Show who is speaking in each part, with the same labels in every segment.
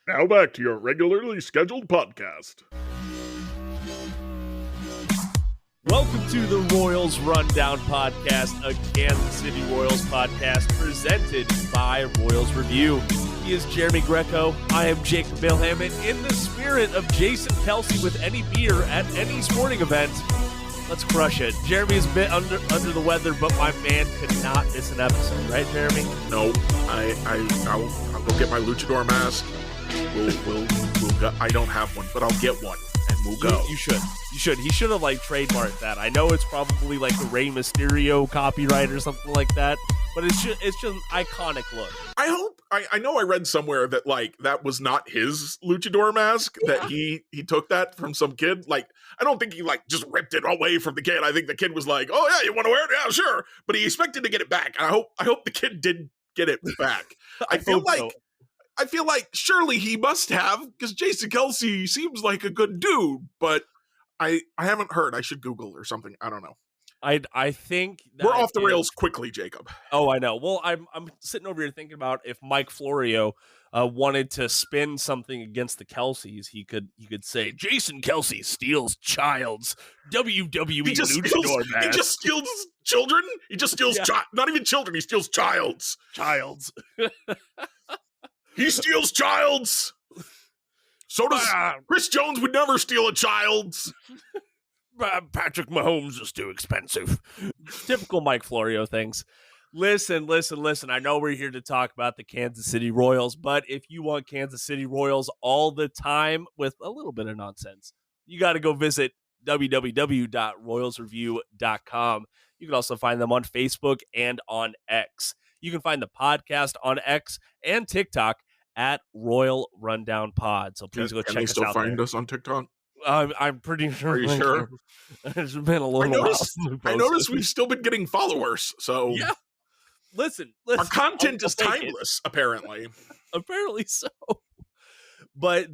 Speaker 1: Now back to your regularly scheduled podcast.
Speaker 2: Welcome to the Royals Rundown Podcast, a Kansas City Royals podcast presented by Royals Review. He is Jeremy Greco. I am Jacob Milham, and in the spirit of Jason Kelsey with any beer at any sporting event, let's crush it. Jeremy is a bit under the weather, but my man could not miss an episode, right, Jeremy?
Speaker 1: No, I'll go get my luchador mask. We'll go. I don't have one, but I'll get one, and we'll go.
Speaker 2: You should. He should have trademarked that. I know it's probably like the Rey Mysterio copyright or something like that, but it's just an iconic look.
Speaker 1: I know I read somewhere that that was not his luchador mask, that he took that from some kid. I don't think he just ripped it away from the kid. I think the kid was like, "Oh yeah, you want to wear it? Yeah, sure." But he expected to get it back. And I hope the kid did get it back. I feel like surely he must have, because Jason Kelsey seems like a good dude, but I haven't heard. I should Google or something. I don't know.
Speaker 2: I think that
Speaker 1: we're off the rails quickly, Jacob.
Speaker 2: Oh, I know. Well, I'm sitting over here thinking about if Mike Florio wanted to spin something against the Kelseys, he could say Jason Kelsey steals Child's WWE luchador match.
Speaker 1: He just steals children. He just steals not even children. He steals Child's. He steals Child's. So does Chris Jones would never steal a Child's.
Speaker 2: Patrick Mahomes is too expensive. Typical Mike Florio things. Listen. I know we're here to talk about the Kansas City Royals, but if you want Kansas City Royals all the time with a little bit of nonsense, you got to go visit www.royalsreview.com. You can also find them on Facebook and on X. You can find the podcast on X and TikTok at Royal Rundown Pod. So please go check us out. Can they still
Speaker 1: find us on TikTok?
Speaker 2: I'm pretty sure.
Speaker 1: Are you sure?
Speaker 2: It's been a little while.
Speaker 1: I noticed we've still been getting followers. So
Speaker 2: yeah. Listen.
Speaker 1: Our content is timeless, apparently.
Speaker 2: Apparently so. But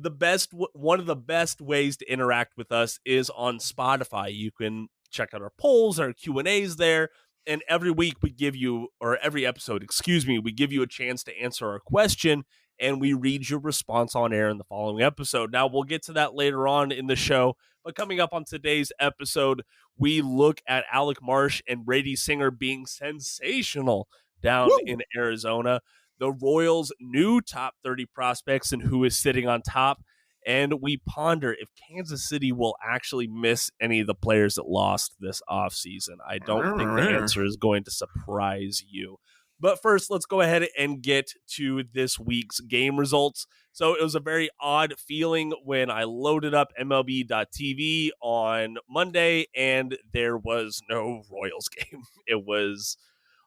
Speaker 2: one of the best ways to interact with us is on Spotify. You can check out our polls, our Q&As there. And every week every episode, we give you a chance to answer our question, and we read your response on air in the following episode. Now, we'll get to that later on in the show, but coming up on today's episode, we look at Alec Marsh and Brady Singer being sensational down in Arizona, the Royals' new top 30 prospects and who is sitting on top, and we ponder if Kansas City will actually miss any of the players that lost this offseason. I don't think the answer is going to surprise you. But first, let's go ahead and get to this week's game results. So it was a very odd feeling when I loaded up MLB.tv on Monday and there was no Royals game. I was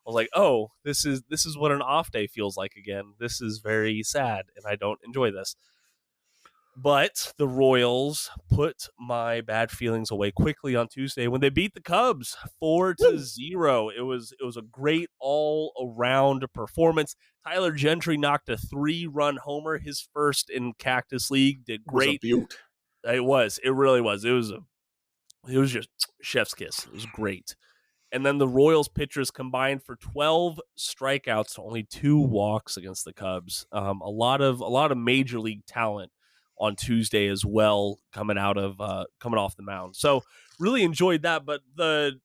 Speaker 2: like, oh, this is what an off day feels like again. This is very sad, and I don't enjoy this. But the Royals put my bad feelings away quickly on Tuesday when they beat the Cubs 4-0. It was a great all-around performance. Tyler Gentry knocked a 3-run homer, his first in Cactus League. Did great. It was. It really was. It was just chef's kiss. It was great. And then the Royals pitchers combined for 12 strikeouts to only 2 walks against the Cubs. A lot of major league talent on Tuesday as well, coming off the mound. So really enjoyed that. But the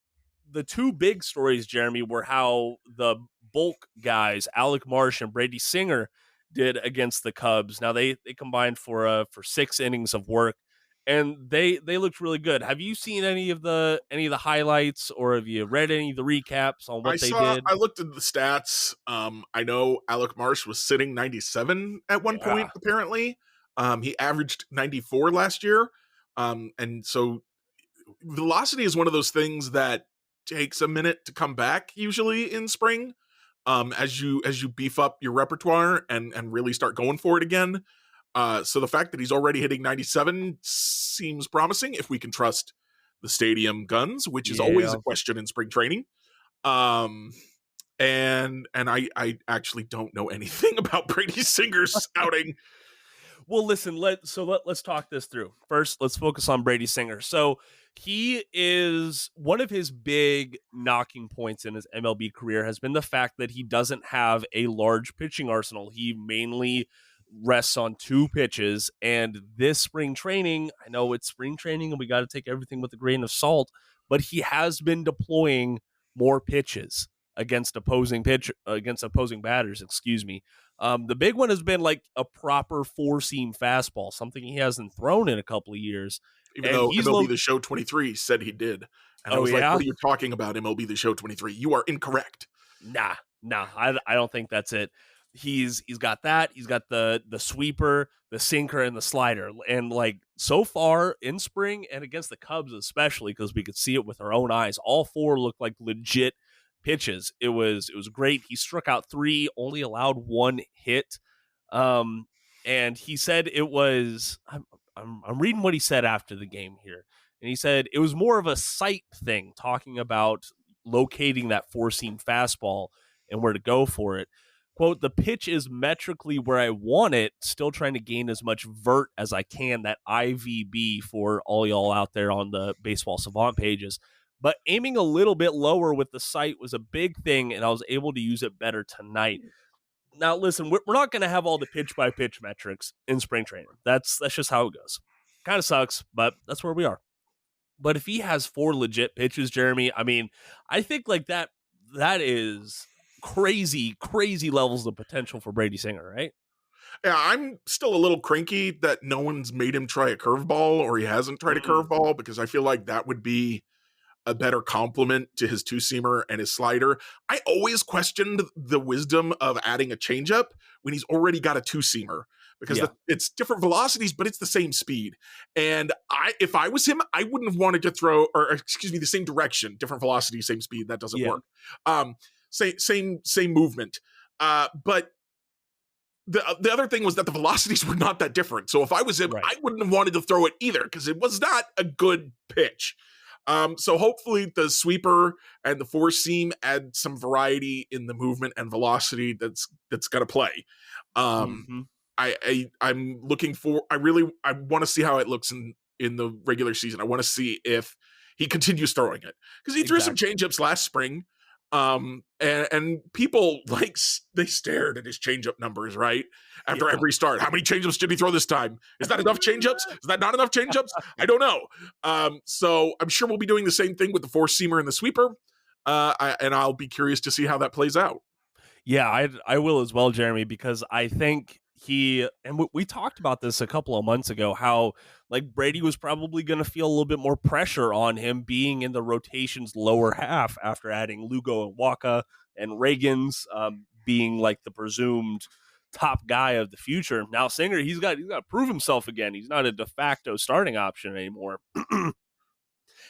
Speaker 2: two big stories, Jeremy, were how the bulk guys, Alec Marsh and Brady Singer, did against the Cubs. Now they combined for 6 innings of work, and they looked really good. Have you seen any of the highlights, or have you read any of the recaps on what they did?
Speaker 1: I looked at the stats. I know Alec Marsh was sitting 97 at one point, apparently. He averaged 94 last year. And so velocity is one of those things that takes a minute to come back, usually in spring, as you beef up your repertoire and really start going for it again. So the fact that he's already hitting 97 seems promising if we can trust the stadium guns, which is always a question in spring training. And I actually don't know anything about Brady Singer's outing.
Speaker 2: Well, listen, let's talk this through. First, let's focus on Brady Singer. So he is one of his big knocking points in his MLB career has been the fact that he doesn't have a large pitching arsenal. He mainly rests on 2 pitches. And this spring training, I know it's spring training and we got to take everything with a grain of salt, but he has been deploying more pitches against opposing batters. Excuse me. The big one has been like a proper 4-seam fastball, something he hasn't thrown in a couple of years.
Speaker 1: Even
Speaker 2: And
Speaker 1: though
Speaker 2: he's
Speaker 1: MLB The Show 23 said he did. And I
Speaker 2: oh
Speaker 1: was like,
Speaker 2: yeah,
Speaker 1: what are you talking about, MLB The Show 23? You are incorrect.
Speaker 2: nah, I don't think that's it. He's got that. He's got the sweeper, the sinker, and the slider. And like so far in spring and against the Cubs, especially because we could see it with our own eyes, all 4 looked like legit pitches. It was great. He struck out 3, only allowed 1 hit. And he said it was. I'm reading what he said after the game here, and he said it was more of a sight thing, talking about locating that 4-seam fastball and where to go for it. Quote, the pitch is metrically where I want it, still trying to gain as much vert as I can, that IVB for all y'all out there on the Baseball Savant pages. But aiming a little bit lower with the sight was a big thing, and I was able to use it better tonight. Now, listen, we're not going to have all the pitch-by-pitch metrics in spring training. That's just how it goes. Kind of sucks, but that's where we are. But if he has 4 legit pitches, Jeremy, I mean, I think like that is crazy levels of potential for Brady Singer, right?
Speaker 1: Yeah, I'm still a little cranky that no one's made him try a curveball, or he hasn't tried a curveball, because I feel like that would be a better complement to his 2-seamer and his slider. I always questioned the wisdom of adding a changeup when he's already got a 2-seamer, because it's different velocities, but it's the same speed. And if I was him, I wouldn't have wanted to throw, or excuse me, the same direction, different velocity, same speed. That doesn't work. Same movement. But the other thing was that the velocities were not that different. So if I was him, I wouldn't have wanted to throw it either, because it was not a good pitch. So hopefully the sweeper and the 4-seam add some variety in the movement and velocity that's going to play. I'm looking for, I want to see how it looks in the regular season. I want to see if he continues throwing it, because he threw some changeups last spring. And people they stared at his changeup numbers, right? After every start. How many changeups did he throw this time? Is that enough changeups? Is that not enough changeups? I don't know. So I'm sure we'll be doing the same thing with the 4-seamer and the sweeper. And I'll be curious to see how that plays out.
Speaker 2: Yeah, I will as well, Jeremy, because I think we talked about this a couple of months ago, how like Brady was probably going to feel a little bit more pressure on him being in the rotation's lower half after adding Lugo and Waka and Reagan's being like the presumed top guy of the future. Now Singer, he's got to prove himself again. He's not a de facto starting option anymore.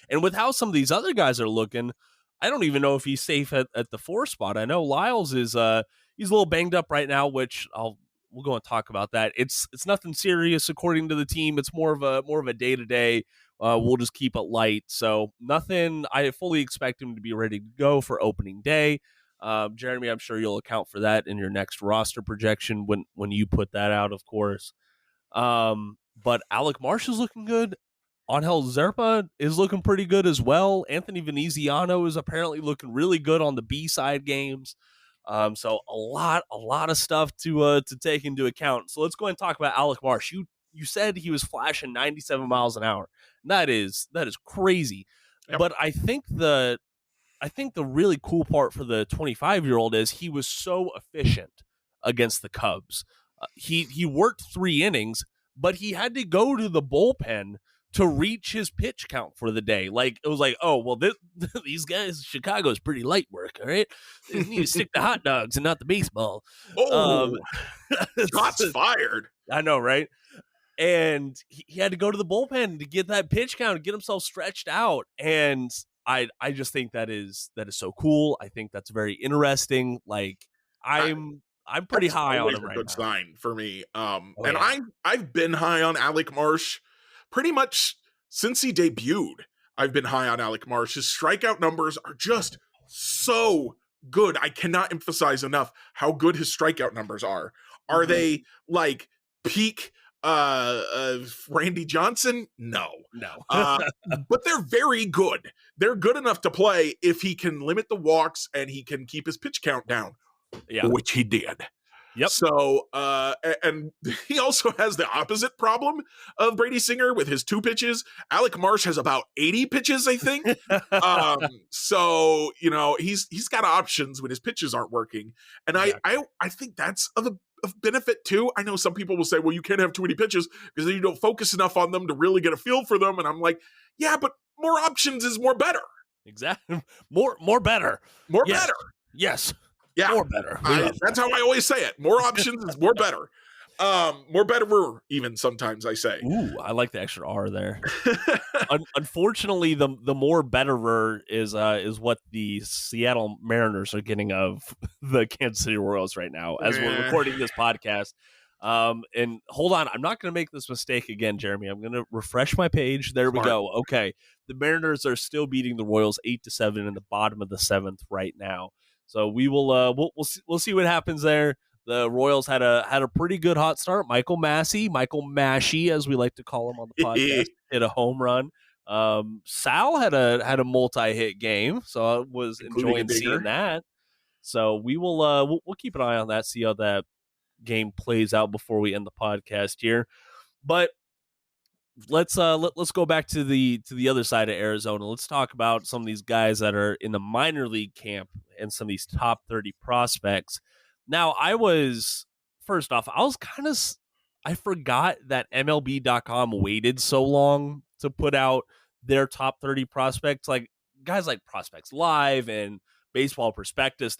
Speaker 2: And with how some of these other guys are looking, I don't even know if he's safe at the 4 spot. I know Lyles is he's a little banged up right now, which we'll go and talk about that. It's nothing serious according to the team. It's more of a day-to-day. We'll just keep it light. So nothing. I fully expect him to be ready to go for opening day. Jeremy, I'm sure you'll account for that in your next roster projection when you put that out, of course. But Alec Marsh is looking good. Angel Zerpa is looking pretty good as well. Anthony Veneziano is apparently looking really good on the B-side games. So a lot of stuff to take into account. So let's go ahead and talk about Alec Marsh. You said he was flashing 97 miles an hour. That is crazy. Yep. But I think the really cool part for the 25-year-old is he was so efficient against the Cubs. He worked 3 innings, but he had to go to the bullpen to reach his pitch count for the day. Like, it was like, oh, well, these guys, Chicago's pretty light work, all right? They need to stick to hot dogs and not the baseball.
Speaker 1: Oh, shots fired.
Speaker 2: I know, right? And he had to go to the bullpen to get that pitch count and get himself stretched out. And I just think that is so cool. I think that's very interesting. Like, I'm pretty high on him right now.
Speaker 1: Good sign for me. I've been high on Alec Marsh pretty much since he debuted. I've been high on Alec Marsh. His strikeout numbers are just so good. I cannot emphasize enough how good his strikeout numbers are. Are they like peak Randy Johnson? No. But they're very good. They're good enough to play if he can limit the walks and he can keep his pitch count down, which he did.
Speaker 2: Yep.
Speaker 1: So, and he also has the opposite problem of Brady Singer with his 2 pitches. Alec Marsh has about 80 pitches, I think. So he's got options when his pitches aren't working, and
Speaker 2: Exactly.
Speaker 1: I think that's of benefit too. I know some people will say, well, you can't have too many pitches because then you don't focus enough on them to really get a feel for them, and I'm like, yeah, but more options is more better.
Speaker 2: Exactly. More better.
Speaker 1: More
Speaker 2: Yes.
Speaker 1: better.
Speaker 2: Yes.
Speaker 1: Yeah,
Speaker 2: More better. We love
Speaker 1: that's how I always say it. More options is more better. More better, even sometimes I say.
Speaker 2: Ooh, I like the extra R there. Unfortunately, the more betterer is what the Seattle Mariners are getting of the Kansas City Royals right now as we're recording this podcast. And hold on, I'm not going to make this mistake again, Jeremy. I'm going to refresh my page. There
Speaker 1: Smart.
Speaker 2: we go. Okay, the Mariners are still beating the Royals 8-7 in the bottom of the 7th right now. So we will we'll see what happens there. The Royals had a pretty good hot start. Michael Massey, as we like to call him on the podcast, hit a home run. Sal had a multi-hit game, so I was enjoying seeing that. So we will we'll keep an eye on that, see how that game plays out before we end the podcast here. But let's go back to the other side of Arizona. Let's talk about some of these guys that are in the minor league camp and some of these top 30 prospects. Now, first off, I forgot that MLB.com waited so long to put out their top 30 prospects. Like guys like Prospects Live and Baseball Prospectus,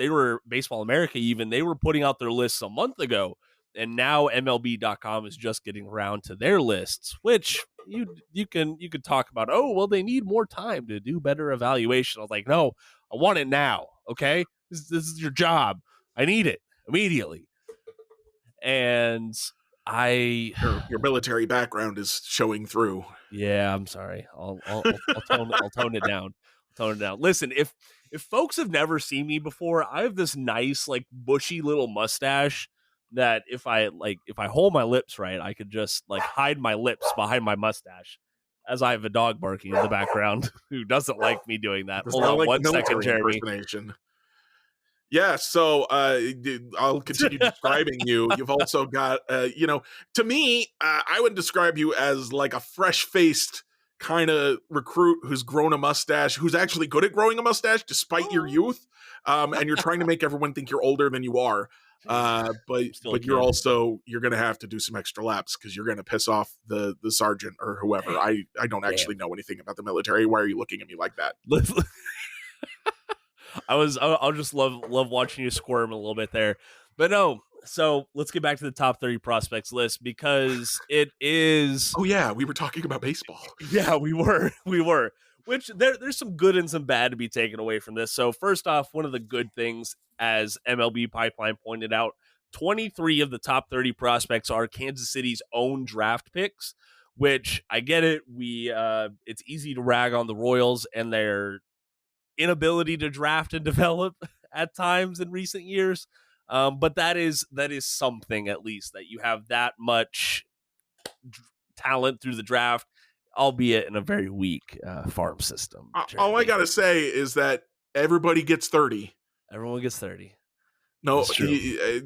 Speaker 2: Baseball America even, they were putting out their lists a month ago. And now MLB.com is just getting around to their lists, which you could talk about. Oh, well, they need more time to do better evaluation. I was like, no, I want it now. Okay, this is your job. I need it immediately. And
Speaker 1: your military background is showing through.
Speaker 2: Yeah, I'm sorry. I'll tone it down. Tone it down. Listen, if folks have never seen me before, I have this nice, like, bushy little mustache that if I hold my lips right, I could just like hide my lips behind my mustache as I have a dog barking in the background who doesn't like me doing that. Hold on 1 second, Jeremy.
Speaker 1: Yeah, so I'll continue describing you. You've also got, to me, I would describe you as like a fresh-faced kind of recruit who's grown a mustache, who's actually good at growing a mustache despite your youth, and you're trying to make everyone think you're older than you are. But you're going to have to do some extra laps because you're going to piss off the sergeant or whoever. I don't actually know anything about the military. Why are you looking at me like that?
Speaker 2: I'll just love watching you squirm a little bit there. But no, so let's get back to the top 30 prospects list because it is.
Speaker 1: Oh yeah, we were talking about baseball.
Speaker 2: Yeah, we were. Which there's some good and some bad to be taken away from this. So first off, one of the good things, as MLB Pipeline pointed out, 23 of the top 30 prospects are Kansas City's own draft picks, which I get it. It's easy to rag on the Royals and their inability to draft and develop at times in recent years. But that is something, at least, that you have that much talent through the draft, albeit in a very weak farm system.
Speaker 1: All I got to say is that everybody gets 30.
Speaker 2: Everyone gets 30.
Speaker 1: No,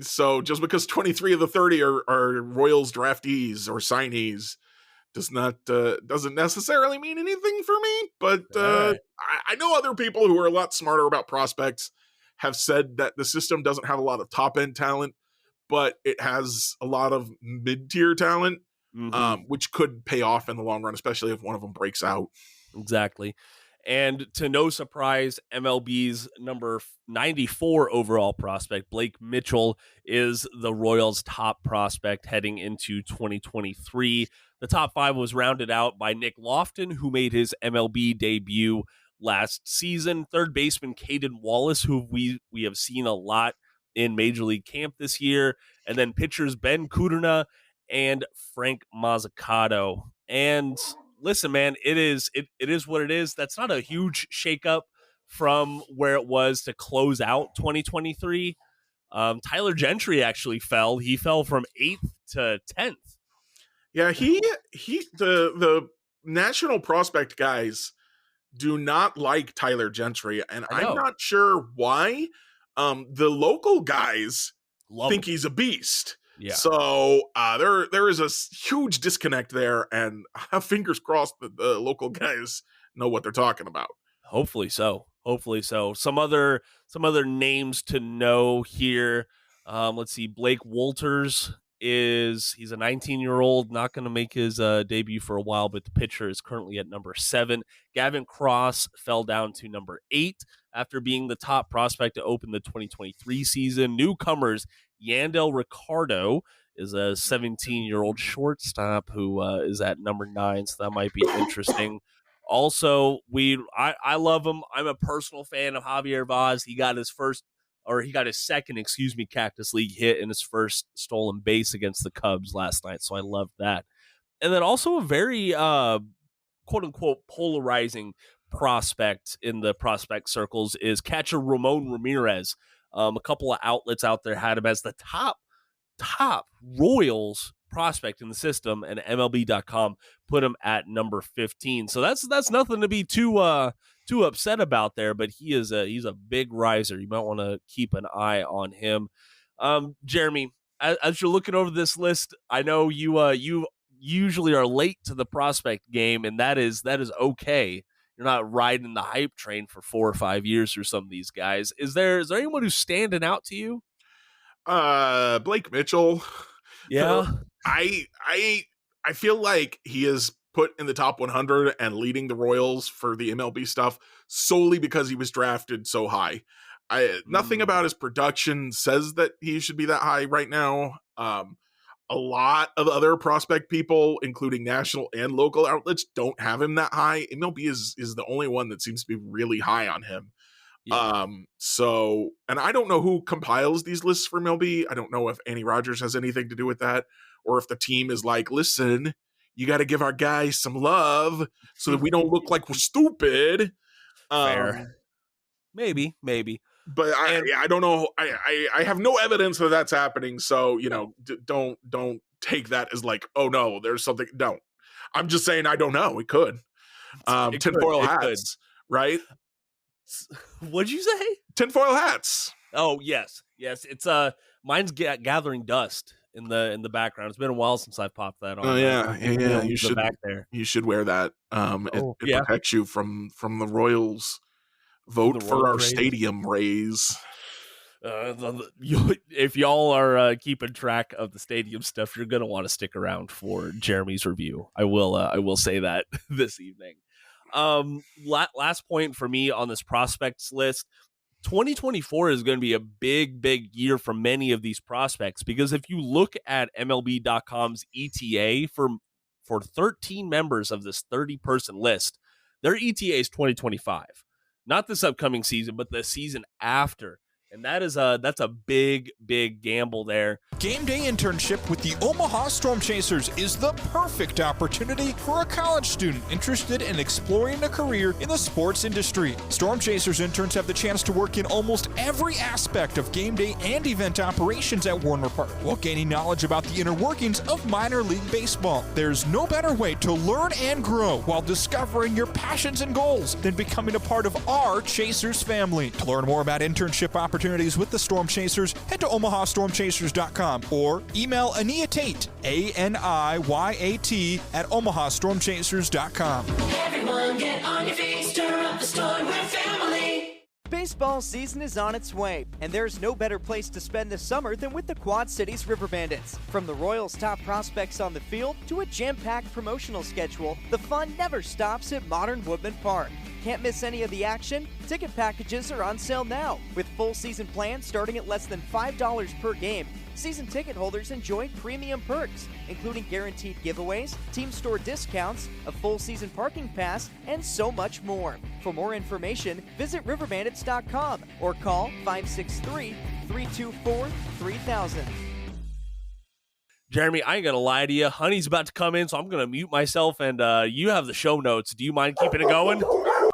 Speaker 1: so just because 23 of the 30 are Royals draftees or signees doesn't necessarily mean anything for me, but I know other people who are a lot smarter about prospects have said that the system doesn't have a lot of top-end talent, but it has a lot of mid-tier talent, which could pay off in the long run, especially if one of them breaks out.
Speaker 2: Exactly. And to no surprise, MLB's number 94 overall prospect, Blake Mitchell, is the Royals' top prospect heading into 2023. The top 5 was rounded out by Nick Lofton, who made his MLB debut last season. Third baseman Caden Wallace, who we have seen a lot in Major League Camp this year. And then pitchers Ben Kudrna and Frank Mazzucato. And listen, man, it is what it is. That's not a huge shakeup from where it was to close out 2023. Tyler Gentry actually fell. He fell from 8th to 10th.
Speaker 1: Yeah, the national prospect guys do not like Tyler Gentry, and I'm not sure why. The local guys
Speaker 2: Love
Speaker 1: think
Speaker 2: him.
Speaker 1: he's a beast.
Speaker 2: Yeah.
Speaker 1: So there is a huge disconnect there, and fingers crossed that the local guys know what they're talking about.
Speaker 2: Hopefully so. Hopefully so. Some other names to know here. Let's see. Blake Wolters he's a 19-year-old, not going to make his debut for a while, but the pitcher is currently at number 7. Gavin Cross fell down to number 8 after being the top prospect to open the 2023 season. Newcomers, Yandel Ricardo is a 17-year-old shortstop who is at number 9, so that might be interesting. Also, I love him. I'm a personal fan of Javier Vaz. He got his second, Cactus League hit in his first stolen base against the Cubs last night. So I love that. And then also a very quote unquote polarizing prospect in the prospect circles is catcher Ramon Ramirez. A couple of outlets out there had him as the top Royals prospect in the system, and MLB.com put him at number 15. So that's nothing to be too upset about there, but he's a big riser. You might want to keep an eye on him. Jeremy, as you're looking over this list, I know you usually are late to the prospect game, and that is okay. You're not riding the hype train for 4 or 5 years for some of these guys. Is there anyone who's standing out to you?
Speaker 1: Blake Mitchell.
Speaker 2: Yeah.
Speaker 1: I feel like he is put in the top 100 and leading the Royals for the MLB stuff solely because he was drafted so high. Nothing about his production says that he should be that high right now. A lot of other prospect people, including national and local outlets, don't have him that high. MLB is the only one that seems to be really high on him.
Speaker 2: Yeah.
Speaker 1: So, and I don't know who compiles these lists for MLB. I don't know if Annie Rogers has anything to do with that, or if the team is like, listen, you got to give our guys some love so that we don't look like we're stupid.
Speaker 2: Fair. Maybe.
Speaker 1: But I don't know. I have no evidence that that's happening. So, don't take that as like, oh no, there's something. Don't. I'm just saying, I don't know. It could. Tinfoil hats, right?
Speaker 2: What'd you say?
Speaker 1: Tinfoil hats.
Speaker 2: Oh, yes. It's mine's gathering dust in the background. It's been a while since I've popped that on.
Speaker 1: Oh yeah. You should
Speaker 2: back there.
Speaker 1: You should wear that. It protects you from the Royals. Vote for our stadium raise.
Speaker 2: If y'all are keeping track of the stadium stuff, you're gonna want to stick around for Jeremy's review. I will say that this evening. Last point for me on this prospects list. 2024 is going to be a big year for many of these prospects, because if you look at MLB.com's ETA for 13 members of this 30-person list, their ETA is 2025. Not this upcoming season, but the season after. And that's a big gamble there.
Speaker 3: Game day internship with the Omaha Storm Chasers is the perfect opportunity for a college student interested in exploring a career in the sports industry. Storm Chasers interns have the chance to work in almost every aspect of game day and event operations at Warner Park, while gaining knowledge about the inner workings of minor league baseball. There's no better way to learn and grow while discovering your passions and goals than becoming a part of our Chasers family. To learn more about internship opportunities with the Storm Chasers, head to omahastormchasers.com or email Ania Tate, ANIYAT, at omahastormchasers.com.
Speaker 4: Everyone get on your feet, stir up the storm, we're family.
Speaker 5: Baseball season is on its way, and there's no better place to spend the summer than with the Quad Cities River Bandits. From the Royals' top prospects on the field to a jam-packed promotional schedule, the fun never stops at Modern Woodman Park. Can't miss any of the action? Ticket packages are on sale now, with full season plans starting at less than $5 per game. Season ticket holders enjoy premium perks, including guaranteed giveaways, team store discounts, a full season parking pass, and so much more. For more information, visit riverbandits.com or call 563-324-3000.
Speaker 2: Jeremy, I ain't gonna lie to you. Honey's about to come in, so I'm gonna mute myself, and you have the show notes. Do you mind keeping it going?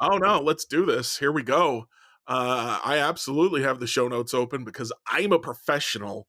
Speaker 1: Oh no, let's do this. Here we go. I absolutely have the show notes open because I'm a professional.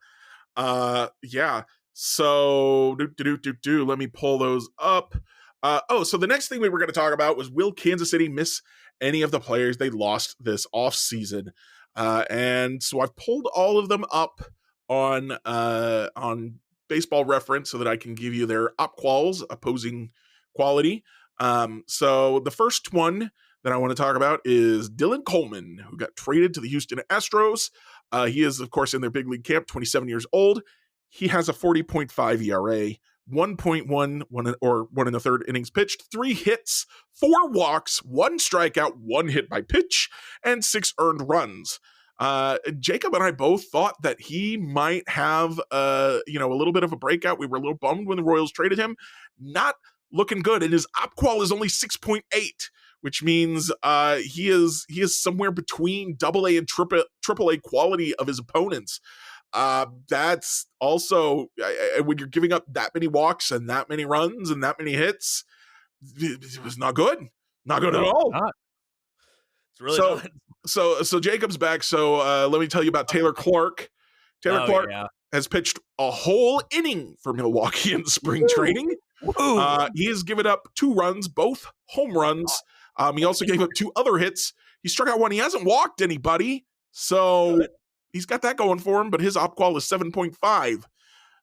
Speaker 1: Yeah. So let me pull those up. So the next thing we were going to talk about was, will Kansas City miss any of the players they lost this offseason? And so I've pulled all of them up on Baseball Reference so that I can give you their op-quals, opposing quality. So the first one that I want to talk about is Dylan Coleman, who got traded to the Houston Astros. He is, of course, in their big league camp, 27 years old. He has a 40.5 ERA, 1.1 one and a third innings pitched, 3 hits, 4 walks, 1 strikeout, 1 hit by pitch, and 6 earned runs. Jacob and I both thought that he might have a little bit of a breakout. We were a little bummed when the Royals traded him. Not looking good, and his op-qual is only 6.8, which means he is somewhere between AA and triple A quality of his opponents. That's also when you're giving up that many walks and that many runs and that many hits, it was not good. Not good at all.
Speaker 2: It's really not.
Speaker 1: So Jacob's back. So let me tell you about Taylor Clark. Taylor Clark has pitched a whole inning for Milwaukee in spring training. He has given up 2 runs, both home runs. He also gave up 2 other hits. He struck out 1. He hasn't walked anybody, so he's got that going for him. But his op-qual is 7.5.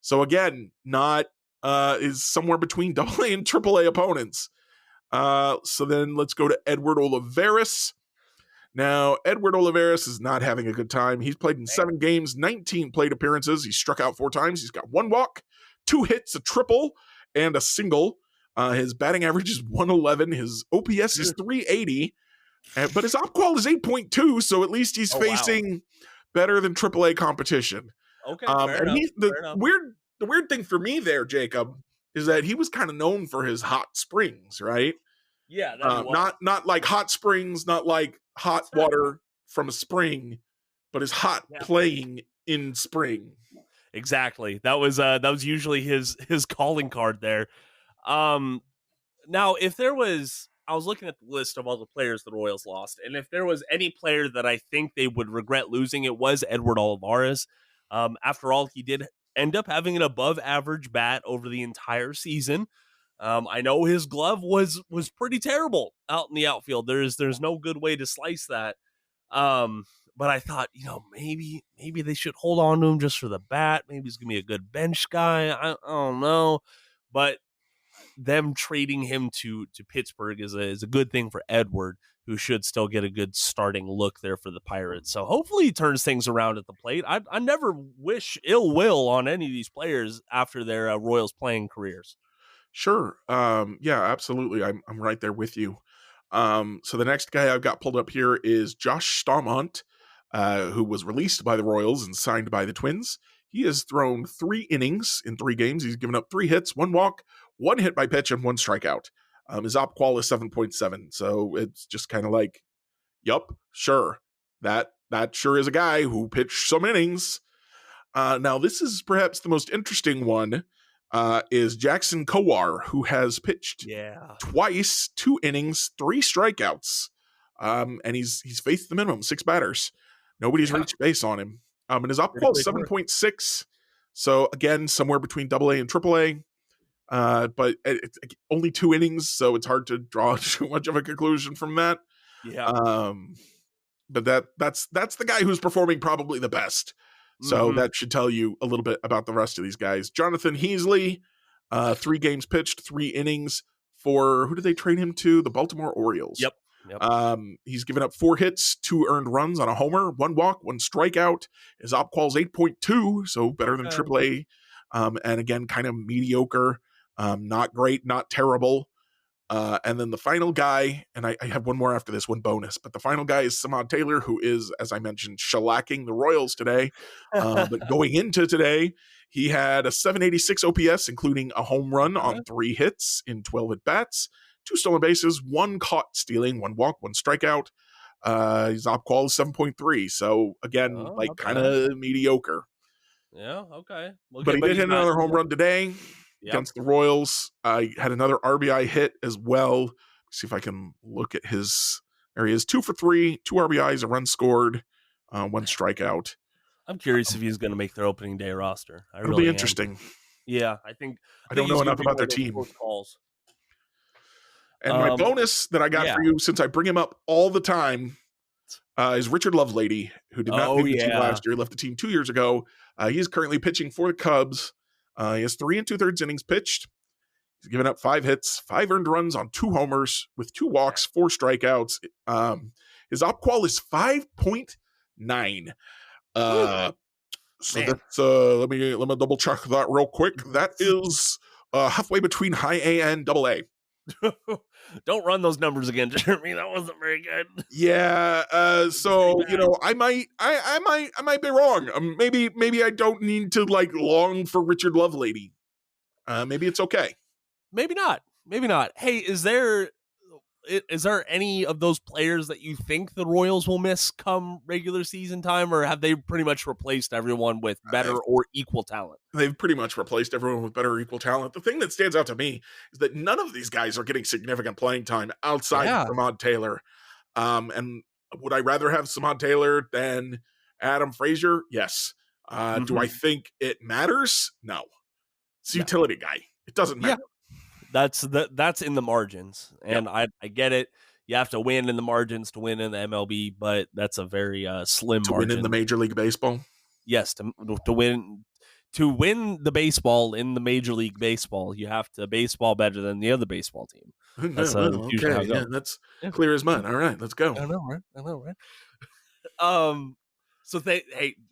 Speaker 1: So again, not is somewhere between AA and AAA opponents. So then let's go to Edward Olivares. Now, Edward Olivares is not having a good time. He's played in 7 games, 19 plate appearances. He struck out 4 times. He's got 1 walk, 2 hits, a triple, and a single. His batting average is 111. His OPS is 380. But his op-qual is 8.2, so at least he's facing better than AAA competition.
Speaker 2: Okay,
Speaker 1: the weird thing for me there, Jacob, is that he was kind of known for his hot springs, right?
Speaker 2: Yeah,
Speaker 1: not like hot springs, not like hot water from a spring, but his hot playing in spring.
Speaker 2: Exactly. That was usually his calling card there. Now, if there was, I was looking at the list of all the players the Royals lost, and if there was any player that I think they would regret losing, it was Edward Olivares. After all, he did end up having an above-average bat over the entire season. I know his glove was pretty terrible out in the outfield. There's no good way to slice that. But I thought, maybe they should hold on to him just for the bat. Maybe he's gonna be a good bench guy. I don't know, but them trading him to Pittsburgh is a good thing for Edward, who should still get a good starting look there for the Pirates. So hopefully he turns things around at the plate. I never wish ill will on any of these players after their Royals playing careers.
Speaker 1: Sure. Yeah, absolutely. I'm right there with you. So the next guy I've got pulled up here is Josh Staumont, who was released by the Royals and signed by the Twins. He has thrown 3 innings in 3 games. He's given up 3 hits, 1 walk, 1 hit by pitch, and 1 strikeout. His op-qual is 7.7. So it's just kind of like, yup, sure. That sure is a guy who pitched some innings. Now, this is perhaps the most interesting one. Is Jackson Kowar, who has pitched twice, 2 innings, 3 strikeouts. And he's faced the minimum, 6 batters. Nobody's reached base on him. And his op-qual is 7.6. So again, somewhere between AA and AAA. But it's only 2 innings, so it's hard to draw too much of a conclusion from that.
Speaker 2: Yeah.
Speaker 1: But that's the guy who's performing probably the best. So that should tell you a little bit about the rest of these guys. Jonathan Heasley, 3 games pitched, 3 innings for, who did they trade him to? The Baltimore Orioles.
Speaker 2: Yep.
Speaker 1: He's given up 4 hits, 2 earned runs on a homer, 1 walk, 1 strikeout. His op-qual is 8.2, so better than AAA. And again, kind of mediocre, not great, not terrible. And then the final guy, and I have one more after this, one bonus, but the final guy is Samad Taylor, who is, as I mentioned, shellacking the Royals today. But going into today, he had a 786 OPS, including a home run on 3 hits in 12 at-bats, 2 stolen bases, 1 caught stealing, 1 walk, 1 strikeout. His op-qual is 7.3. So, again, kind of mediocre.
Speaker 2: Yeah, okay.
Speaker 1: But he did hit another home run today. Against the Royals. Had another RBI hit as well. Let's see if I can look at his. There he is, 2 for 3, 2 RBIs, a run scored, 1 strikeout.
Speaker 2: I'm curious if he's going to make their opening day roster.
Speaker 1: It'll be interesting.
Speaker 2: Yeah, I think
Speaker 1: I don't know enough about their team. And my bonus that I got for you, since I bring him up all the time, is Richard Lovelady, who did not
Speaker 2: Oh,
Speaker 1: make the team
Speaker 2: yeah.
Speaker 1: last year. He left the team 2 years ago. He is currently pitching for the Cubs. He has 3 2/3 innings pitched. He's given up 5 hits, 5 earned runs on 2 homers with 2 walks, 4 strikeouts. His op-qual is 5.9. So
Speaker 2: Man.
Speaker 1: that's let me double check that real quick. That is halfway between high A and double A.
Speaker 2: Don't run those numbers again, Jeremy. That wasn't very good.
Speaker 1: Yeah. So I might be wrong. Maybe I don't need to like long for Richard Lovelady. Maybe it's okay.
Speaker 2: Maybe not. Maybe not. Hey, is there any of those players that you think the Royals will miss come regular season time, or have they pretty much replaced everyone with better or equal talent?
Speaker 1: They've pretty much replaced everyone with better or equal talent. The thing that stands out to me is that none of these guys are getting significant playing time outside of Samad Taylor. And would I rather have Samad Taylor than Adam Frazier? Yes. Do I think it matters? No. It's a utility guy. It doesn't matter.
Speaker 2: That's in the margins, and I get it. You have to win in the margins to win in the MLB, but that's a very slim
Speaker 1: to
Speaker 2: margin.
Speaker 1: Win in the Major League Baseball.
Speaker 2: Yes, to win the baseball in the Major League Baseball, you have to baseball better than the other baseball team. That's
Speaker 1: that's clear as mud. All right, let's go.
Speaker 2: I know, right? So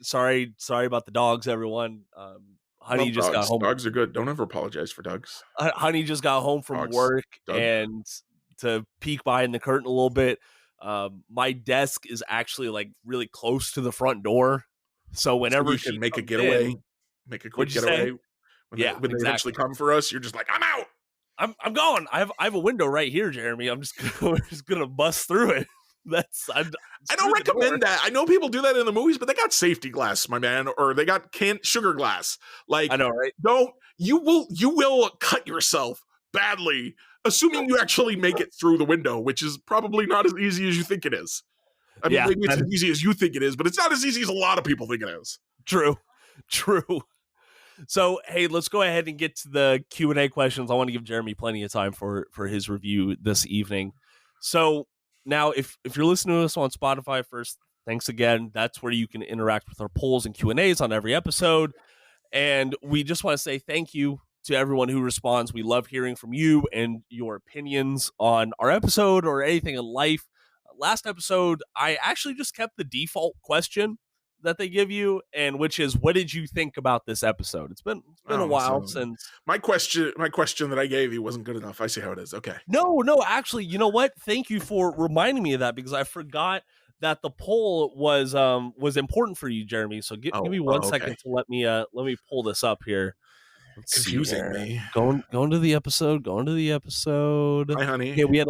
Speaker 2: sorry about the dogs, everyone. Honey just got home.
Speaker 1: Dogs are good. Don't ever apologize for dogs.
Speaker 2: Honey just got home from work, and to peek behind the curtain a little bit, my desk is actually like really close to the front door. So whenever
Speaker 1: you can make a getaway, make a quick getaway. When they eventually come for us, you're just like, I'm out.
Speaker 2: I'm going. I have a window right here, Jeremy. I'm just gonna bust through it. I
Speaker 1: don't recommend that. I know people do that in the movies, but they got safety glass, my man, or they got sugar glass. Like,
Speaker 2: I know, right?
Speaker 1: You will cut yourself badly, assuming you actually make it through the window, which is probably not as easy as you think it is. I mean, maybe it's as easy as you think it is, but it's not as easy as a lot of people think it is.
Speaker 2: True. So, hey, let's go ahead and get to the Q&A questions. I want to give Jeremy plenty of time for his review this evening. So, now, if you're listening to us on Spotify first, thanks again. That's where you can interact with our polls and Q&As on every episode. And we just want to say thank you to everyone who responds. We love hearing from you and your opinions on our episode or anything in life. Last episode, I actually just kept the default question that they give you, and which is, what did you think about this episode? It's been a while since
Speaker 1: my question that I gave you wasn't good enough. I see how it is. Okay.
Speaker 2: No, actually, you know what? Thank you for reminding me of that, because I forgot that the poll was important for you, Jeremy. So give me one second to let me pull this up here.
Speaker 1: It's confusing me.
Speaker 2: Going to the episode.
Speaker 1: Hi, honey.
Speaker 2: Okay, we had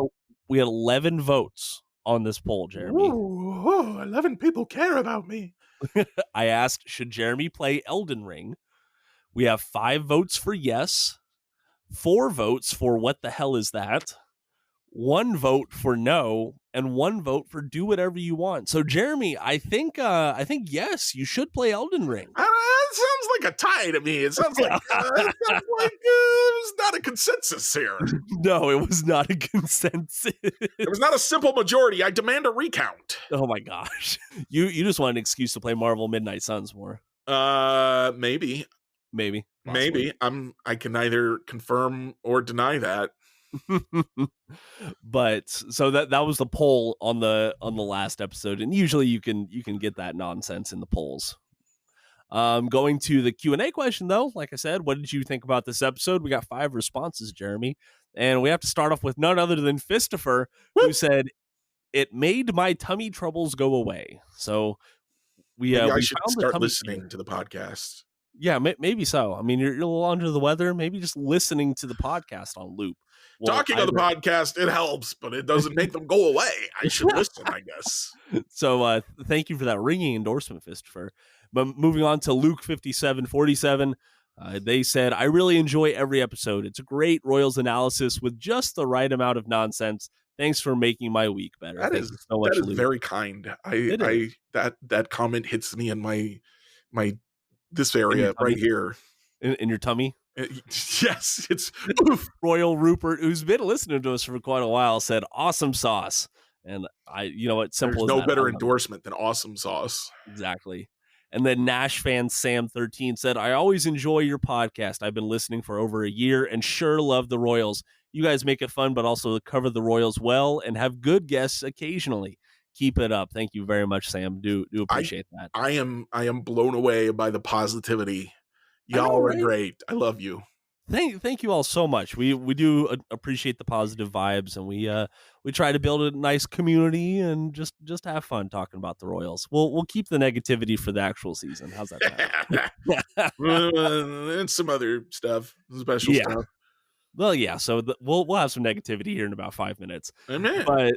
Speaker 2: 11 votes on this poll, Jeremy.
Speaker 1: Ooh, 11 people care about me.
Speaker 2: I asked, should Jeremy play Elden Ring? We have 5 votes for yes, 4 votes for what the hell is that, 1 vote for no, and 1 vote for do whatever you want. So, Jeremy, I think yes, you should play Elden Ring.
Speaker 1: It sounds like a tie to me. It sounds like it was not a consensus here.
Speaker 2: No, it was not a consensus.
Speaker 1: It was not a simple majority. I demand a recount.
Speaker 2: Oh my gosh. You just want an excuse to play Marvel Midnight Suns more.
Speaker 1: Maybe.
Speaker 2: Possibly.
Speaker 1: Maybe. I can neither confirm or deny that.
Speaker 2: But so that was the poll on the last episode, and usually you can get that nonsense in the polls. Going to the Q&A question, though, like I said, what did you think about this episode? We got 5 responses, Jeremy, and we have to start off with none other than Fistifer, who said, it made my tummy troubles go away. So we
Speaker 1: should start listening to the podcast.
Speaker 2: Yeah, maybe so. I mean, you're a little under the weather. Maybe just listening to the podcast on loop.
Speaker 1: Talking on the podcast, it helps, but it doesn't make them go away. I should listen, I guess.
Speaker 2: So thank you for that ringing endorsement, Fistifer. But moving on to Luke 5747, they said, I really enjoy every episode. It's a great Royals analysis with just the right amount of nonsense. Thanks for making my week better.
Speaker 1: That is so much, Luke. Very kind. That comment hits me in my this area right here.
Speaker 2: In your tummy?
Speaker 1: Yes, it's
Speaker 2: Royal Rupert, who's been listening to us for quite a while, said, awesome sauce. And it's
Speaker 1: There's
Speaker 2: simple as
Speaker 1: no
Speaker 2: that. I
Speaker 1: better
Speaker 2: love it.
Speaker 1: endorsement than awesome sauce.
Speaker 2: Exactly. And then Nash fan Sam13 said, I always enjoy your podcast. I've been listening for over a year and sure love the Royals. You guys make it fun, but also cover the Royals well and have good guests occasionally. Keep it up. Thank you very much, Sam. Do appreciate that.
Speaker 1: I am blown away by the positivity. Y'all are great. I love you.
Speaker 2: Thank you all so much. We do appreciate the positive vibes, and we try to build a nice community and just have fun talking about the Royals. We'll keep the negativity for the actual season. How's that sound?
Speaker 1: And some other stuff, special stuff.
Speaker 2: Well, yeah. So we'll have some negativity here in about 5 minutes.
Speaker 1: Amen.
Speaker 2: But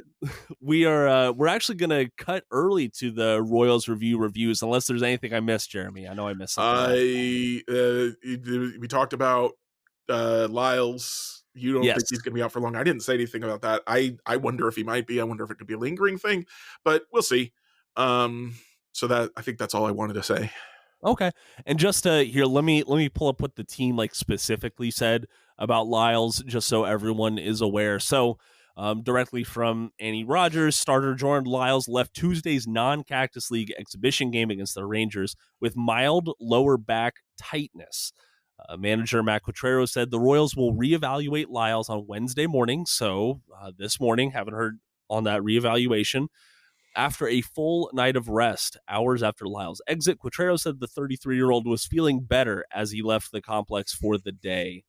Speaker 2: we're actually gonna cut early to the Royals reviews, unless there's anything I missed, Jeremy. I know I missed something.
Speaker 1: We talked about Lyle's. You don't think he's going to be out for long? I didn't say anything about that. I wonder if he might be. I wonder if it could be a lingering thing, but we'll see. So that I think that's all I wanted to say.
Speaker 2: Okay, and just here, let me pull up what the team specifically said about Lyle's, just so everyone is aware. So, directly from Annie Rogers, starter Jordan Lyles left Tuesday's non-Cactus League exhibition game against the Rangers with mild lower back tightness. Manager Matt Quatrero said the Royals will reevaluate Lyles on Wednesday morning. So this morning, haven't heard on that reevaluation. After a full night of rest, hours after Lyle's exit, Quatrero said the 33-year-old was feeling better as he left the complex for the day.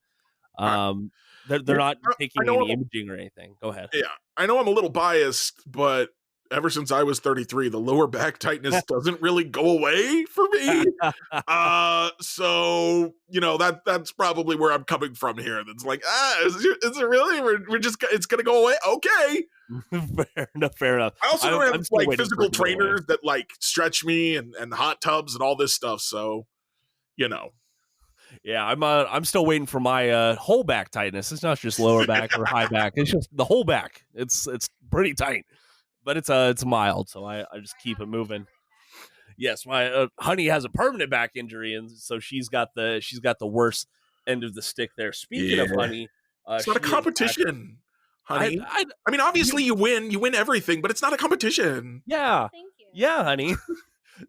Speaker 2: They're not taking any imaging or anything. Go ahead.
Speaker 1: Yeah, I know I'm a little biased, but ever since I was 33, the lower back tightness doesn't really go away for me. So that's probably where I'm coming from here. That's like, is it really? We're just it's gonna go away. Okay.
Speaker 2: Fair enough.
Speaker 1: I also don't have physical trainers that stretch me and hot tubs and all this stuff. So,
Speaker 2: Yeah, I'm still waiting for my whole back tightness. It's not just lower back or high back. It's just the whole back. It's pretty tight, but it's mild. So I just keep it moving. Yes, my honey has a permanent back injury, and so she's got the worst end of the stick there. Speaking of honey,
Speaker 1: it's not a competition. Honey, I mean, obviously you win everything, but it's not a competition.
Speaker 2: Yeah. Thank you. Yeah, honey.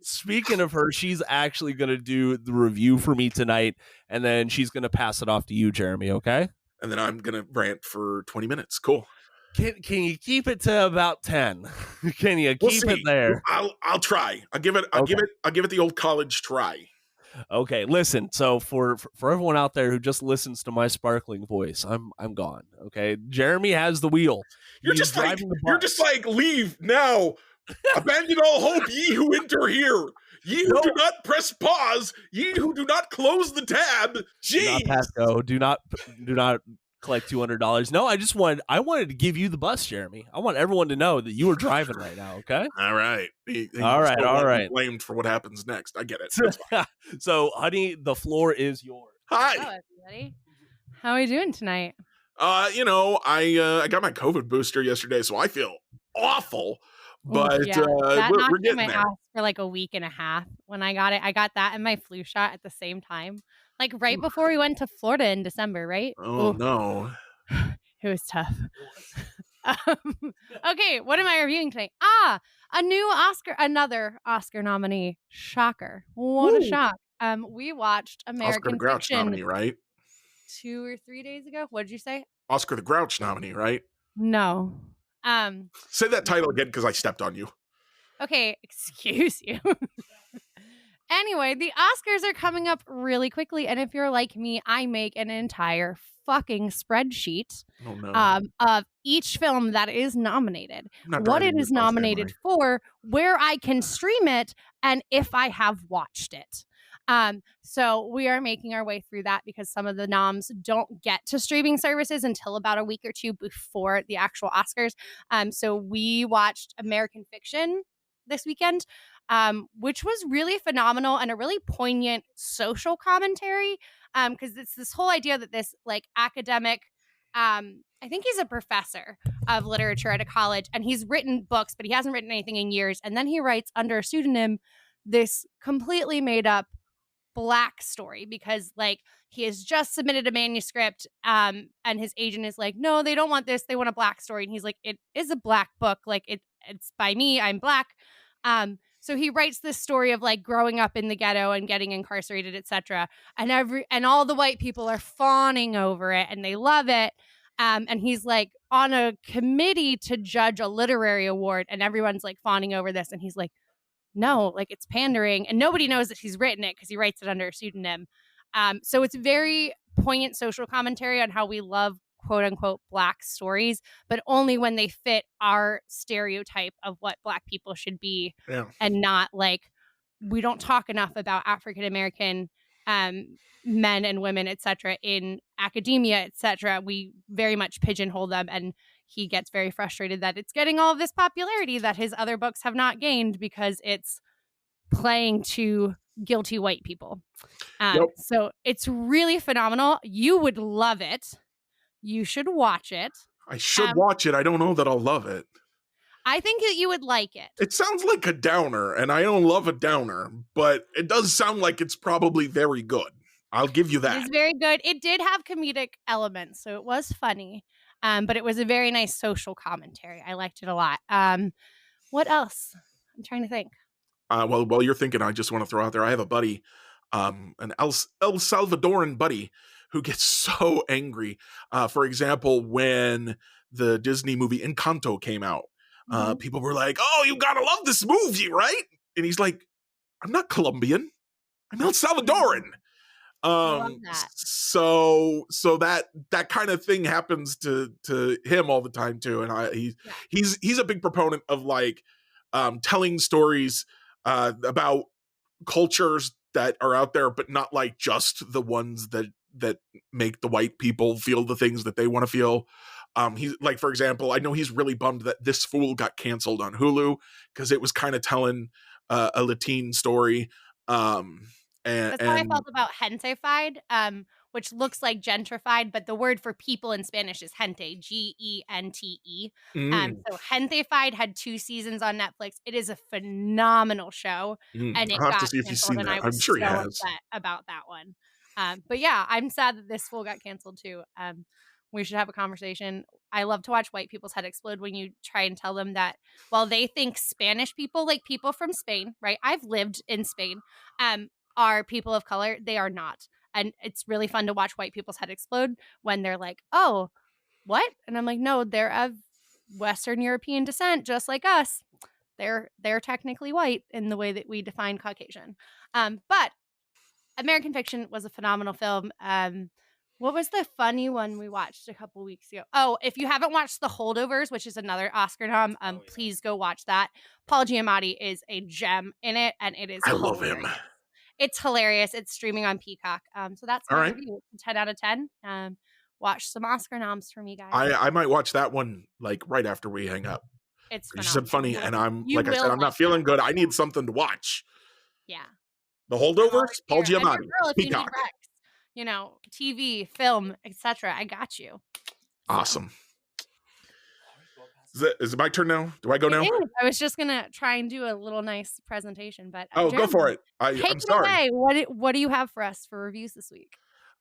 Speaker 2: Speaking of her, she's actually going to do the review for me tonight, and then she's going to pass it off to you, Jeremy, okay?
Speaker 1: And then I'm going to rant for 20 minutes. Cool.
Speaker 2: Can you keep it to about 10? Can you keep it there?
Speaker 1: I'll try. I'll give it the old college try.
Speaker 2: Okay, listen. So for everyone out there who just listens to my sparkling voice, I'm gone. Okay, Jeremy has the wheel.
Speaker 1: You're just like leave now. Abandon all hope, ye who enter here. Ye who do not press pause. Ye who do not close the tab. Jeez.
Speaker 2: Do not pass go. Do not collect $200. No, I wanted to give you the bus, Jeremy. I want everyone to know that you are driving right now. Okay.
Speaker 1: All right.
Speaker 2: All right.
Speaker 1: Blamed for what happens next. I get it.
Speaker 2: So, honey, the floor is yours.
Speaker 1: Hi.
Speaker 6: Hello, everybody. How are we doing tonight?
Speaker 1: I got my COVID booster yesterday, so I feel awful. But
Speaker 6: that
Speaker 1: we're
Speaker 6: knocked
Speaker 1: getting
Speaker 6: my
Speaker 1: there.
Speaker 6: house for like a week and a half when I got it. I got that and my flu shot at the same time, like right before we went to Florida in December, right?
Speaker 1: Oh no,
Speaker 6: it was tough. Okay, what am I reviewing tonight? Another Oscar nominee. Shocker! What a shock! We watched American
Speaker 1: Oscar the Grouch
Speaker 6: Fiction
Speaker 1: nominee, right?
Speaker 6: 2 or 3 days ago. What did you say?
Speaker 1: Oscar the Grouch nominee, right?
Speaker 6: No.
Speaker 1: Say that title again because I stepped on you.
Speaker 6: Okay, excuse you. Anyway, the Oscars are coming up really quickly, and if you're like me, I make an entire fucking spreadsheet of each film that is nominated, what it is nominated for, where I can stream it, and if I have watched it. So we are making our way through that because some of the noms don't get to streaming services until about a week or two before the actual Oscars. So we watched American Fiction this weekend, which was really phenomenal and a really poignant social commentary. Because it's this whole idea that this academic, I think he's a professor of literature at a college, and he's written books, but he hasn't written anything in years. And then he writes under a pseudonym this completely made up Black story because He has just submitted a manuscript, and his agent is like, no, they don't want this. They want a Black story. And he's like, it is a Black book. Like it's by me. I'm Black. So he writes this story of like growing up in the ghetto and getting incarcerated, etc. And all the white people are fawning over it and they love it. And he's like on a committee to judge a literary award, and everyone's like fawning over this. And he's like, no, like it's pandering, and nobody knows that he's written it because he writes it under a pseudonym. So it's very poignant social commentary on how we love quote unquote Black stories, but only when they fit our stereotype of what Black people should be, and not like we don't talk enough about African American men and women, etc. in academia, etc. We very much pigeonhole them, and he gets very frustrated that it's getting all of this popularity that his other books have not gained because it's playing to guilty white people. So it's really phenomenal. You would love it. You should watch it.
Speaker 1: I should watch it. I don't know that I'll love it.
Speaker 6: I think that you would like it.
Speaker 1: It sounds like a downer, and I don't love a downer, but it does sound like it's probably very good. I'll give you that.
Speaker 6: It's very good. It did have comedic elements, so it was funny. But it was a very nice social commentary. I liked it a lot. What else? I'm trying to think.
Speaker 1: Well, while you're thinking, I just want to throw out there, I have a buddy, an El Salvadoran buddy, who gets so angry. For example, when the Disney movie Encanto came out, people were like, oh, you gotta love this movie, right? And he's like, I'm not Colombian. I'm El Salvadoran. So that kind of thing happens to him all the time too. And he's a big proponent of like telling stories about cultures that are out there, but not like just the ones that make the white people feel the things that they want to feel. He's like, for example, I know he's really bummed that This Fool got canceled on Hulu because it was kind of telling a Latin story.
Speaker 6: That's how I felt about Gentefied, which looks like gentrified, but the word for people in Spanish is gente, Gente. So Gentefied had 2 seasons on Netflix. It is a phenomenal show, and it
Speaker 1: I'll have
Speaker 6: got
Speaker 1: to see if you've
Speaker 6: canceled,
Speaker 1: seen
Speaker 6: and
Speaker 1: that.
Speaker 6: I was
Speaker 1: I'm sure he
Speaker 6: so
Speaker 1: has.
Speaker 6: upset about that one. But yeah, I'm sad that This Fool got canceled too. We should have a conversation. I love to watch white people's head explode when you try and tell them that while they think Spanish people, like people from Spain, right? I've lived in Spain, are people of color. They are not. And it's really fun to watch white people's head explode when they're like, oh, what? And I'm like, no, they're of Western European descent, just like us. They're technically white in the way that we define Caucasian. But American Fiction was a phenomenal film. What was the funny one we watched a couple weeks ago? Oh, if you haven't watched The Holdovers, which is another Oscar nom, please go watch that. Paul Giamatti is a gem in it, and it is hilarious.
Speaker 1: Love him.
Speaker 6: It's hilarious. It's streaming on Peacock. So that's my review. 10 out of 10. Watch some Oscar noms for me, guys.
Speaker 1: I might watch that one like right after we hang up.
Speaker 6: It's
Speaker 1: You said funny, and I'm like I said, I'm not
Speaker 6: like
Speaker 1: feeling good. I need something to watch.
Speaker 6: Yeah.
Speaker 1: The Holdovers, Paul
Speaker 6: Here. And
Speaker 1: Giamatti,
Speaker 6: girl, if
Speaker 1: Peacock.
Speaker 6: you need Rex, TV, film, etc. I got you.
Speaker 1: Awesome. Is it my turn now? Do I go now?
Speaker 6: I was just gonna try and do a little nice presentation, but
Speaker 1: Jeremy, go for it. I'm sorry.
Speaker 6: Away. What do you have for us for reviews this week?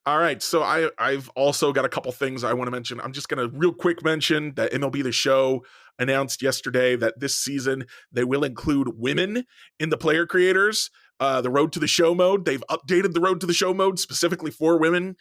Speaker 1: All right, so I've also got a couple things I want to mention. I'm just going to real quick mention that MLB The Show announced yesterday that this season they will include women in the player creators. The Road to the Show mode, they've updated the Road to the Show mode specifically for women,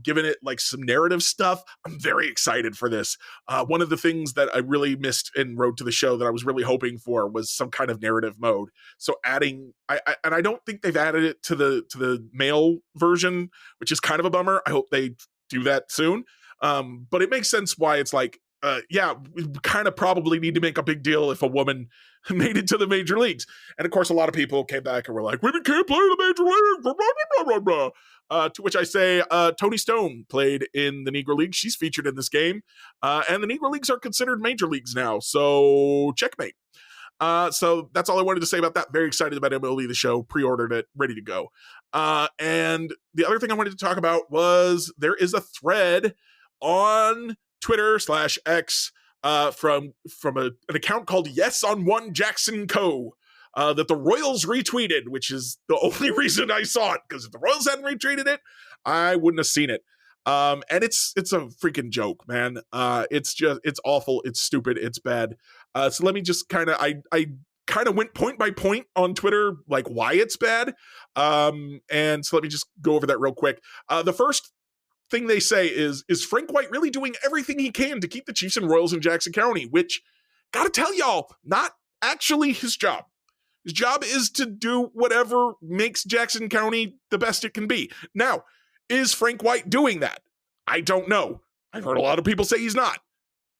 Speaker 1: giving it like some narrative stuff. I'm very excited for this. One of the things that I really missed in Road to the Show that I was really hoping for was some kind of narrative mode. So adding, I don't think they've added it to the male version, which is kind of a bummer. I hope they do that soon. But it makes sense why it's like, we kind of probably need to make a big deal if a woman made it to the major leagues. And of course, a lot of people came back and were like, women can't play in the major leagues, blah, blah, blah, blah, blah. To which I say, Toni Stone played in the Negro League. She's featured in this game. And the Negro Leagues are considered major leagues now. So checkmate. So that's all I wanted to say about that. Very excited about MLB The Show. Pre-ordered it, ready to go. And the other thing I wanted to talk about was there is a thread on Twitter/X from an account called Yes on One Jackson Co. that the Royals retweeted, which is the only reason I saw it, because if the Royals hadn't retweeted it, I wouldn't have seen it. And it's a freaking joke, man. It's awful. It's stupid. It's bad. So let me just I kind of went point by point on Twitter, like why it's bad. And so let me just go over that real quick. The first thing they say is Frank White really doing everything he can to keep the Chiefs and Royals in Jackson County, which, gotta tell y'all, not actually his job. His job is to do whatever makes Jackson County the best it can be. Now, is Frank White doing that? I don't know. I've heard a lot of people say he's not.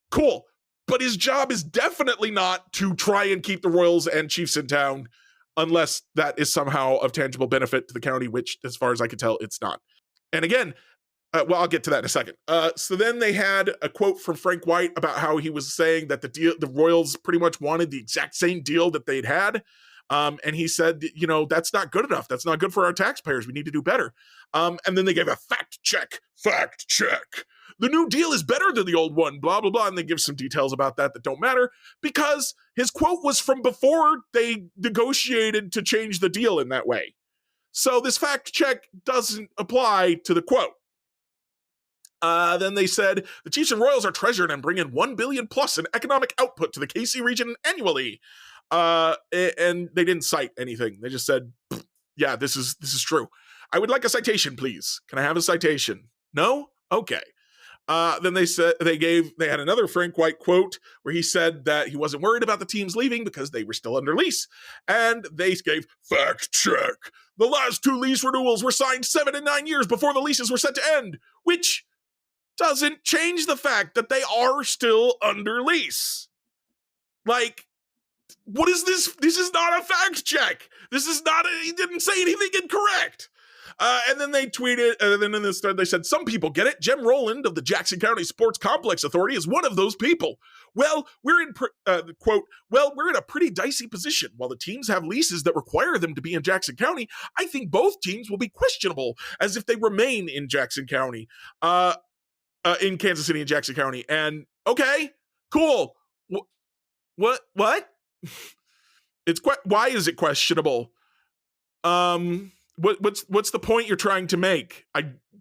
Speaker 1: Cool. But his job is definitely not to try and keep the Royals and Chiefs in town, unless that is somehow of tangible benefit to the county, which, as far as I can tell, it's not. And again, I'll get to that in a second. So then they had a quote from Frank White about how he was saying that the Royals pretty much wanted the exact same deal that they'd had. And he said, that's not good enough. That's not good for our taxpayers. We need to do better. And then they gave a fact check. The new deal is better than the old one, blah, blah, blah. And they give some details about that don't matter, because his quote was from before they negotiated to change the deal in that way. So this fact check doesn't apply to the quote. Then they said the Chiefs and Royals are treasured and bring in $1 billion plus in economic output to the KC region annually. And they didn't cite anything. They just said, yeah, this is true. I would like a citation, please. Can I have a citation? No? Okay. Then they said they had another Frank White quote where he said that he wasn't worried about the teams leaving because they were still under lease. And they gave fact check. The last 2 lease renewals were signed 7 and 9 years before the leases were set to end, which doesn't change the fact that they are still under lease. Like, what is this? This is not a fact check. This is not he didn't say anything incorrect. And then they tweeted, and then in this thread they said, some people get it. Jim Rowland of the Jackson County Sports Complex Authority is one of those people. Well, we're in, quote, well, we're in a pretty dicey position. While the teams have leases that require them to be in Jackson County, I think both teams will be questionable as if they remain in Jackson County, in Kansas City and Jackson County. And okay, cool. What? Why is it questionable? What's the point you're trying to make?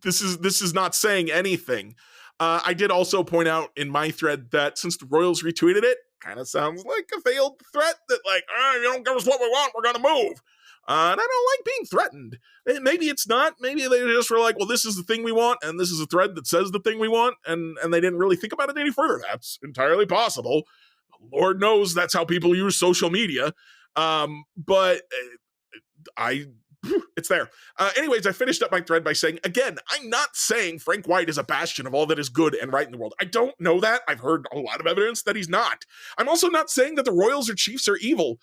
Speaker 1: This is not saying anything. I did also point out in my thread that since the Royals retweeted it, kind of sounds like a veiled threat that like, you don't give us what we want, we're gonna move. And I don't like being threatened. Maybe it's not. Maybe they just were like, well, this is the thing we want, and this is a thread that says the thing we want, and they didn't really think about it any further. That's entirely possible. Lord knows that's how people use social media. But it's there. Anyways, I finished up my thread by saying, again, I'm not saying Frank White is a bastion of all that is good and right in the world. I don't know that. I've heard a lot of evidence that he's not. I'm also not saying that the Royals or Chiefs are evil.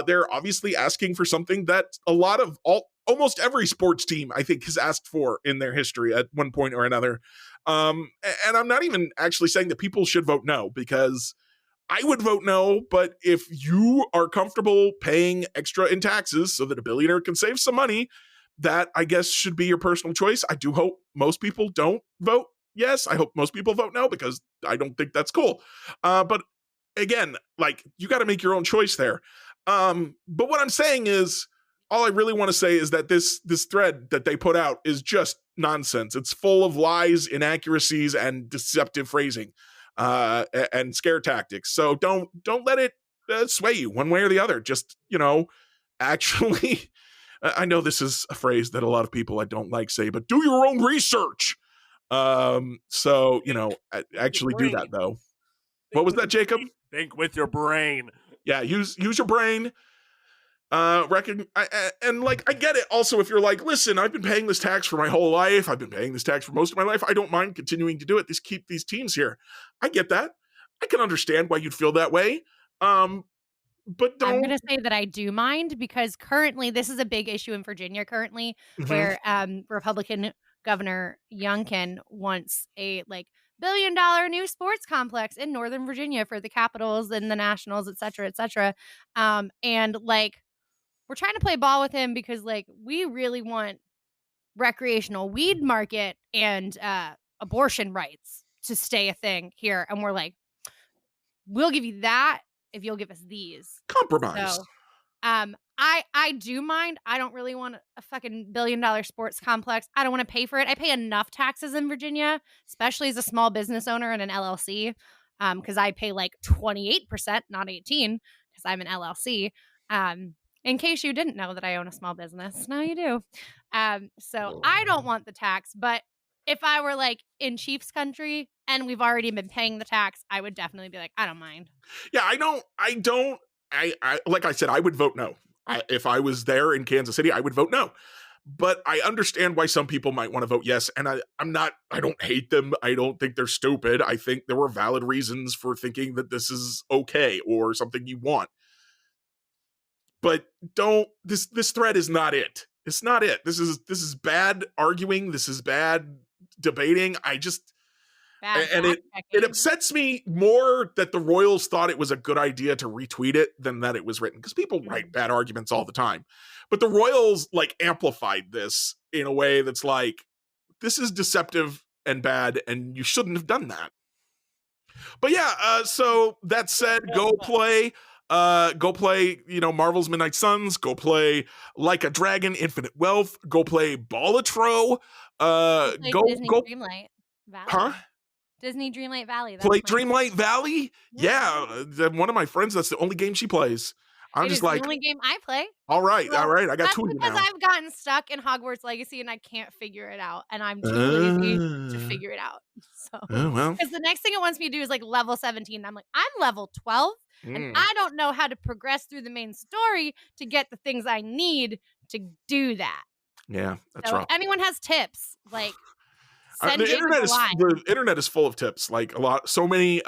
Speaker 1: They're obviously asking for something that a lot of almost every sports team, I think, has asked for in their history at one point or another. And I'm not even actually saying that people should vote no, because I would vote no, but if you are comfortable paying extra in taxes so that a billionaire can save some money, that I guess should be your personal choice. I do hope most people don't vote yes. I hope most people vote no, because I don't think that's cool. But again, like, you got to make your own choice there. But what I'm saying is, all I really want to say is that this thread that they put out is just nonsense. It's full of lies, inaccuracies, and deceptive phrasing. And scare tactics. So don't let it sway you one way or the other. Just, actually, I know this is a phrase that a lot of people I don't like say, but do your own research. So, actually do that though. What was that, Jacob?
Speaker 2: Think with your brain.
Speaker 1: Yeah, use your brain. I get it. Also, if you're like, listen, I've been paying this tax for my whole life. I've been paying this tax for most of my life. I don't mind continuing to do it. Just keep these teams here. I get that. I can understand why you'd feel that way. But don't.
Speaker 6: I'm going to say that I do mind, because currently this is a big issue in Virginia currently, where Republican Governor Youngkin wants a $1 billion new sports complex in Northern Virginia for the Capitals and the Nationals, et cetera, et cetera. And we're trying to play ball with him because we really want recreational weed market and abortion rights to stay a thing here. And we're like, we'll give you that if you'll give us these.
Speaker 1: Compromise.
Speaker 6: So, I do mind. I don't really want a fucking $1 billion sports complex. I don't want to pay for it. I pay enough taxes in Virginia, especially as a small business owner and an LLC, because I pay like 28%, not 18, because I'm an LLC. In case you didn't know that I own a small business, now you do. So I don't want the tax, but if I were like in Chiefs country and we've already been paying the tax, I would definitely be like, I don't mind.
Speaker 1: Yeah, I don't. Like I said, I would vote no. If I was there in Kansas City, I would vote no. But I understand why some people might want to vote yes. And I don't hate them. I don't think they're stupid. I think there were valid reasons for thinking that this is okay or something you want. But this thread is not it. It's not it. This is bad arguing. This is bad debating. It upsets me more that the Royals thought it was a good idea to retweet it than that it was written, because people write bad arguments all the time. But the Royals like amplified this in a way that's like, this is deceptive and bad, and you shouldn't have done that. But yeah, so that said, go play, Marvel's Midnight Suns, go play Like a Dragon, Infinite Wealth, go play Ballatro,
Speaker 6: Disney Dreamlight Valley.
Speaker 1: Huh?
Speaker 6: Disney Dreamlight Valley.
Speaker 1: Play Dreamlight Valley? Yeah. One of my friends, that's the only game she plays. I'm just like,
Speaker 6: the only game I play.
Speaker 1: All right. I got two of you now.
Speaker 6: Because I've gotten stuck in Hogwarts Legacy and I can't figure it out, and I'm too lazy to figure it out. So, because the next thing it wants me to do is like level 17. I'm like, I'm level 12, and I don't know how to progress through the main story to get the things I need to do that.
Speaker 1: Yeah, that's
Speaker 6: so
Speaker 1: rough.
Speaker 6: If anyone has tips, like.
Speaker 1: The internet is full of tips. Like so many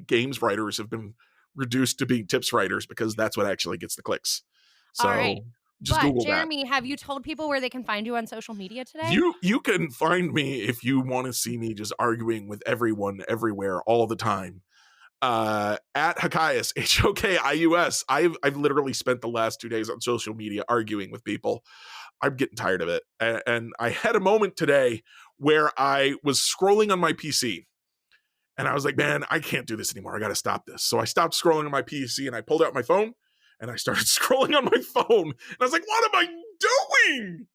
Speaker 1: games writers have been reduced to being tips writers because that's what actually gets the clicks. So
Speaker 6: all right.
Speaker 1: just Google
Speaker 6: Jeremy, have you told people where they can find you on social media today?
Speaker 1: You can find me if you want to see me just arguing with everyone everywhere all the time. At Hakius, Hokius. I've literally spent the last 2 days on social media arguing with people. I'm getting tired of it. And I had a moment today where I was scrolling on my PC and I was like, man, I can't do this anymore. I got to stop this. So I stopped scrolling on my PC and I pulled out my phone and I started scrolling on my phone. And I was like, what am I doing?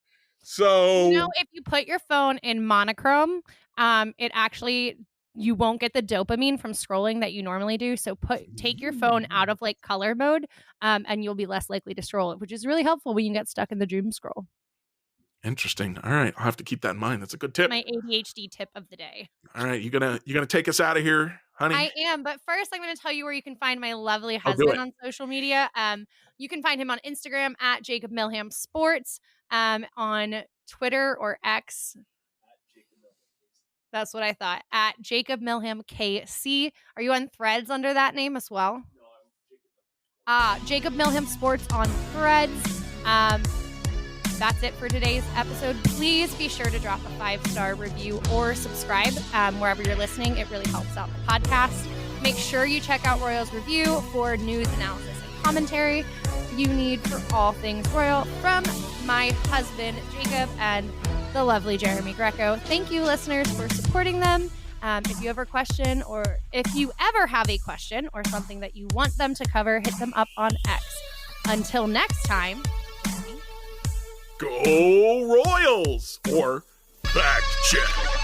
Speaker 1: So,
Speaker 6: if you put your phone in monochrome, it actually, you won't get the dopamine from scrolling that you normally do. So take your phone out of like color mode, and you'll be less likely to scroll it, which is really helpful when you get stuck in the doom scroll.
Speaker 1: Interesting. All right, I'll have to keep that in mind. That's a good tip.
Speaker 6: My ADHD tip of the day.
Speaker 1: All right, you gonna take us out of here, honey?
Speaker 6: I am, but first I'm going to tell you where you can find my lovely husband on social media. You can find him on Instagram at Jacob Milham Sports, on Twitter or X. That's what I thought. At Jacob Milham KC. Are you on Threads under that name as well? No, Jacob Milham Sports on Threads. That's it for today's episode. Please be sure to drop a 5-star review or subscribe wherever you're listening. It really helps out the podcast. Make sure you check out Royals Review for news, analysis, and commentary you need for all things Royal from my husband, Jacob, and the lovely Jeremy Greco. Thank you, listeners, for supporting them. If you ever question, or if you ever have a question or something that you want them to cover, hit them up on X. Until next time,
Speaker 1: go Royals, or fact check.